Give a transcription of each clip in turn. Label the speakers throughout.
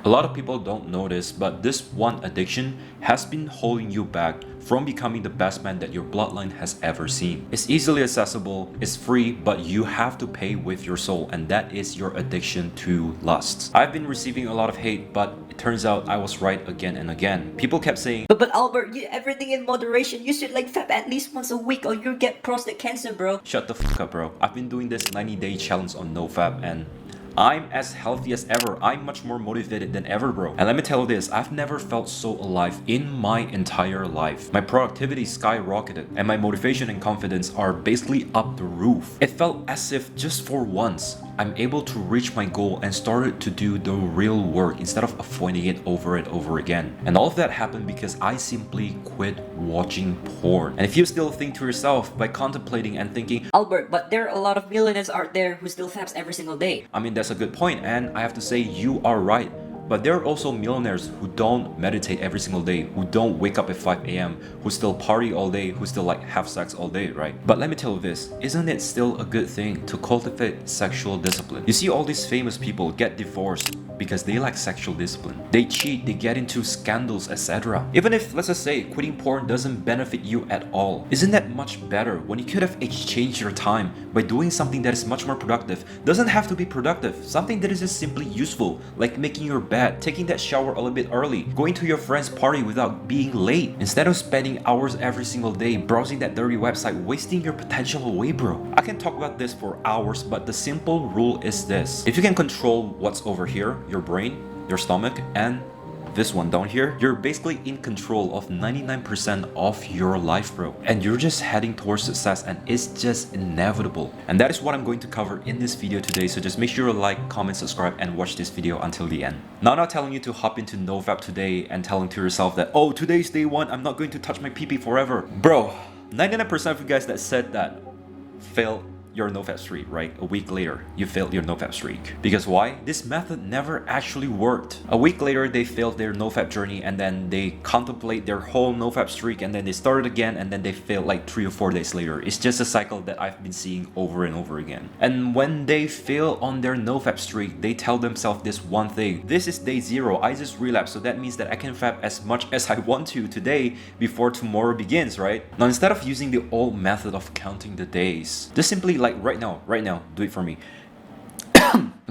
Speaker 1: A lot of people don't notice, but this one addiction has been holding you back from becoming the best man that your bloodline has ever seen. It's easily accessible, it's free, but you have to pay with your soul, and that is your addiction to lust. I've been receiving a lot of hate, but it turns out I was right again and again. People kept saying,
Speaker 2: But Albert, everything in moderation. You should like fap at least once a week or you'll get prostate cancer, bro.
Speaker 1: shut the fuck up, bro. I've been doing this 90-day challenge on NoFap, and I'm as healthy as ever. I'm much more motivated than ever, bro. And let me tell you this, I've never felt so alive in my entire life. My productivity skyrocketed and my motivation and confidence are basically up the roof. It felt as if just for once, I'm able to reach my goal and started to do the real work instead of avoiding it over and over again. And all of that happened because I simply quit watching porn. And if you still think to yourself by contemplating and thinking,
Speaker 2: Albert, but there are a lot of millionaires out there who still faps every single day.
Speaker 1: I mean, that's a good point, and I have to say you are right. But there are also millionaires who don't meditate every single day, who don't wake up at 5 a.m., who still party all day, who still like have sex all day, right? But let me tell you this, isn't it still a good thing to cultivate sexual discipline? You see all these famous people get divorced because they lack sexual discipline. They cheat, they get into scandals, etc. Even if, let's just say, quitting porn doesn't benefit you at all, isn't that much better when you could have exchanged your time by doing something that is much more productive? Doesn't have to be productive, something that is just simply useful, like making your bed, taking that shower a little bit early, going to your friend's party without being late, instead of spending hours every single day browsing that dirty website, wasting your potential away, bro. I can talk about this for hours, but the simple rule is this. If you can control what's over here, your brain, your stomach, and this one down here, you're basically in control of 99% of your life, bro. And you're just heading towards success, and it's just inevitable. And that is what I'm going to cover in this video today, so just make sure to like, comment, subscribe, and watch this video until the end. Now, I'm not telling you to hop into NoFap today and telling to yourself that, oh, today's day one, I'm not going to touch my pee forever. Bro, 99% of you guys that said that failed your NoFap streak, right? A week later, you failed your NoFap streak. Because why? This method never actually worked. A week later, they failed their NoFap journey, and then they contemplate their whole NoFap streak, and then they started again, and then they failed like 3 or 4 days later. It's just a cycle that I've been seeing over and over again. And when they fail on their NoFap streak, they tell themselves this one thing: this is day 0, I just relapsed, so that means that I can fap as much as I want to today before tomorrow begins, right? Now, instead of using the old method of counting the days, just simply like right now, do it for me.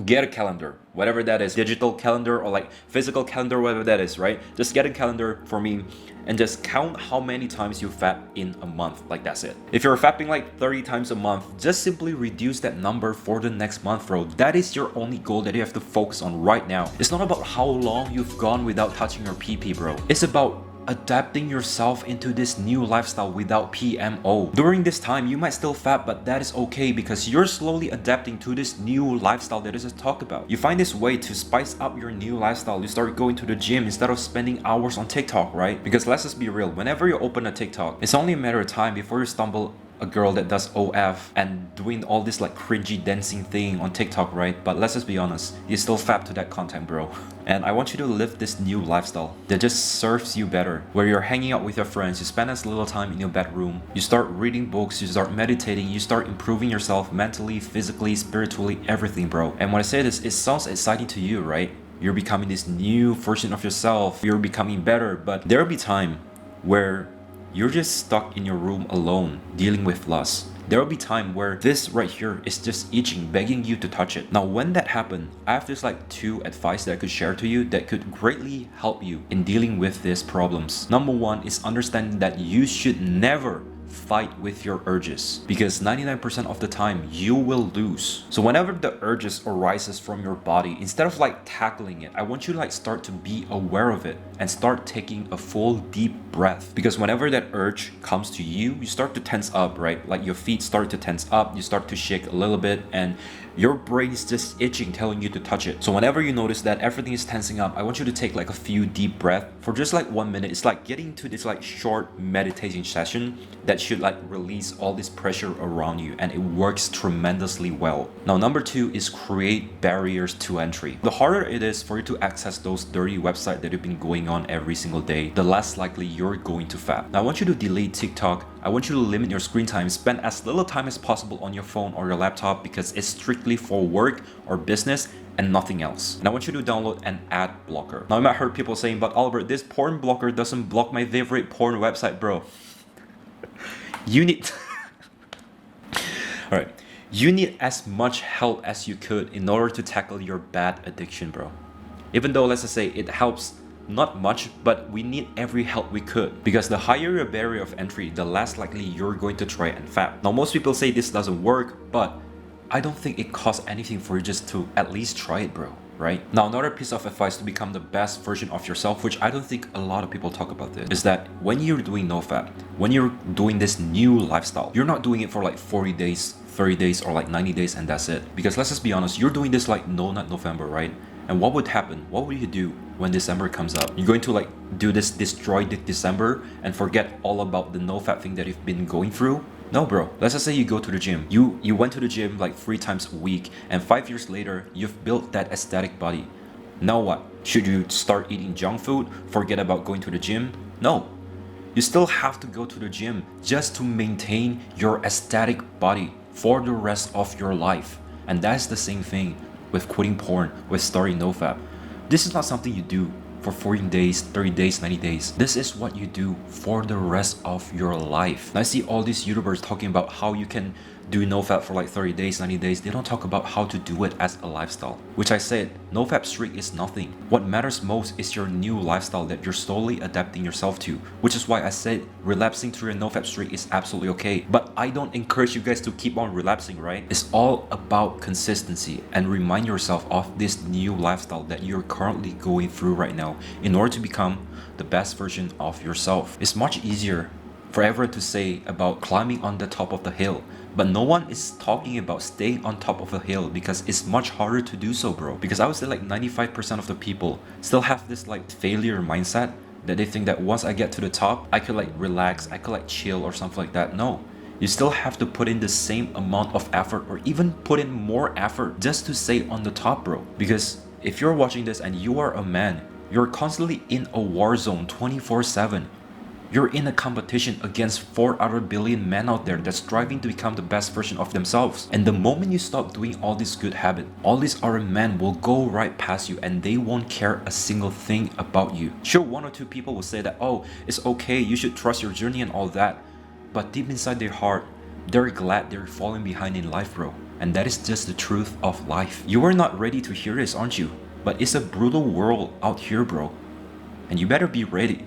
Speaker 1: Get a calendar, whatever that is, digital calendar or like physical calendar, whatever that is, right? Just get a calendar for me and just count how many times you fap in a month. Like, that's it. If you're fapping like 30 times a month, just simply reduce that number for the next month, bro. That is your only goal that you have to focus on right now. It's not about how long you've gone without touching your PP, bro. It's about adapting yourself into this new lifestyle without PMO. During this time, you might still fap, but that is okay because you're slowly adapting to this new lifestyle that I just talked about. You find this way to spice up your new lifestyle. You start going to the gym instead of spending hours on TikTok, right? Because let's just be real, whenever you open a TikTok, it's only a matter of time before you stumble a girl that does OF and doing all this like cringy dancing thing on TikTok, right? But let's just be honest, you still fap to that content, bro. And I want you to live this new lifestyle that just serves you better, where you're hanging out with your friends, you spend as little time in your bedroom, you start reading books, you start meditating, you start improving yourself mentally, physically, spiritually, everything, bro. And when I say this, it sounds exciting to you, right? You're becoming this new version of yourself, you're becoming better, but there'll be time where you're just stuck in your room alone, dealing with lust. There will be time where this right here is just itching, begging you to touch it. Now, when that happened, I have this like 2 advice that I could share to you that could greatly help you in dealing with these problems. Number 1 is understanding that you should never fight with your urges, because 99% of the time you will lose. So whenever the urges arises from your body, instead of like tackling it, I want you to like start to be aware of it and start taking a full deep breath. Because whenever that urge comes to you, you start to tense up, right? Like your feet start to tense up, you start to shake a little bit, and your brain is just itching, telling you to touch it. So whenever you notice that everything is tensing up, I want you to take like a few deep breaths for just like 1 minute. It's like getting to this like short meditation session that should like release all this pressure around you, and it works tremendously well. Now, number 2 is create barriers to entry. The harder it is for you to access those dirty websites that have been going on every single day, the less likely you're going to fap. Now, I want you to delete TikTok. I want you to limit your screen time, spend as little time as possible on your phone or your laptop because it's strictly for work or business and nothing else. And I want you to download an ad blocker. Now, I might heard people saying, but Albert, this porn blocker doesn't block my favorite porn website, bro. You need all right, you need as much help as you could in order to tackle your bad addiction, bro. Even though, let's just say, it helps not much, but we need every help we could, because the higher your barrier of entry, the less likely you're going to try and fap. Now, most people say this doesn't work, but I don't think it costs anything for you just to at least try it, bro. Right? Now, another piece of advice to become the best version of yourself, which I don't think a lot of people talk about this, is that when you're doing NoFap, when you're doing this new lifestyle, you're not doing it for like 40 days, 30 days, or like 90 days and that's it. Because let's just be honest, you're doing this like no nut November, right? And what would happen? What would you do when December comes up? You're going to like do this destroy December and forget all about the NoFap thing that you've been going through? No, bro. Let's just say you go to the gym. You went to the gym like 3 times a week, and 5 years later, you've built that aesthetic body. Now what? Should you start eating junk food? Forget about going to the gym? No. You still have to go to the gym just to maintain your aesthetic body for the rest of your life. And that's the same thing with quitting porn, with starting NoFap. This is not something you do for 14 days, 30 days, 90 days. This is what you do for the rest of your life. And I see all these YouTubers talking about how you can do NoFap for like 30 days, 90 days. They don't talk about how to do it as a lifestyle. Which I said, NoFap streak is nothing. What matters most is your new lifestyle that you're slowly adapting yourself to. Which is why I said relapsing through a NoFap streak is absolutely okay. But I don't encourage you guys to keep on relapsing, right? It's all about consistency, and remind yourself of this new lifestyle that you're currently going through right now in order to become the best version of yourself. It's much easier for everyone to say about climbing on the top of the hill, but no one is talking about staying on top of a hill, because it's much harder to do so, bro. Because I would say like 95% of the people still have this like failure mindset, that they think that once I get to the top, I could like relax, I could like chill or something like that. No, you still have to put in the same amount of effort, or even put in more effort just to stay on the top, bro. Because if you're watching this and you are a man, you're constantly in a war zone 24/7. You're in a competition against 4 other billion men out there that's striving to become the best version of themselves. And the moment you stop doing all these good habits, all these other men will go right past you, and they won't care a single thing about you. Sure, 1 or 2 people will say that, oh, it's okay, you should trust your journey and all that. But deep inside their heart, they're glad they're falling behind in life, bro. And that is just the truth of life. You are not ready to hear this, aren't you? But it's a brutal world out here, bro. And you better be ready.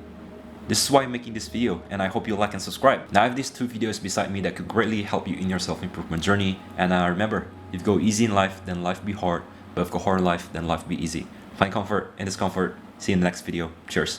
Speaker 1: This is why I'm making this video, and I hope you like and subscribe. Now I have these 2 videos beside me that could greatly help you in your self-improvement journey. And remember, if you go easy in life, then life be hard. But if you go hard in life, then life be easy. Find comfort in discomfort. See you in the next video. Cheers.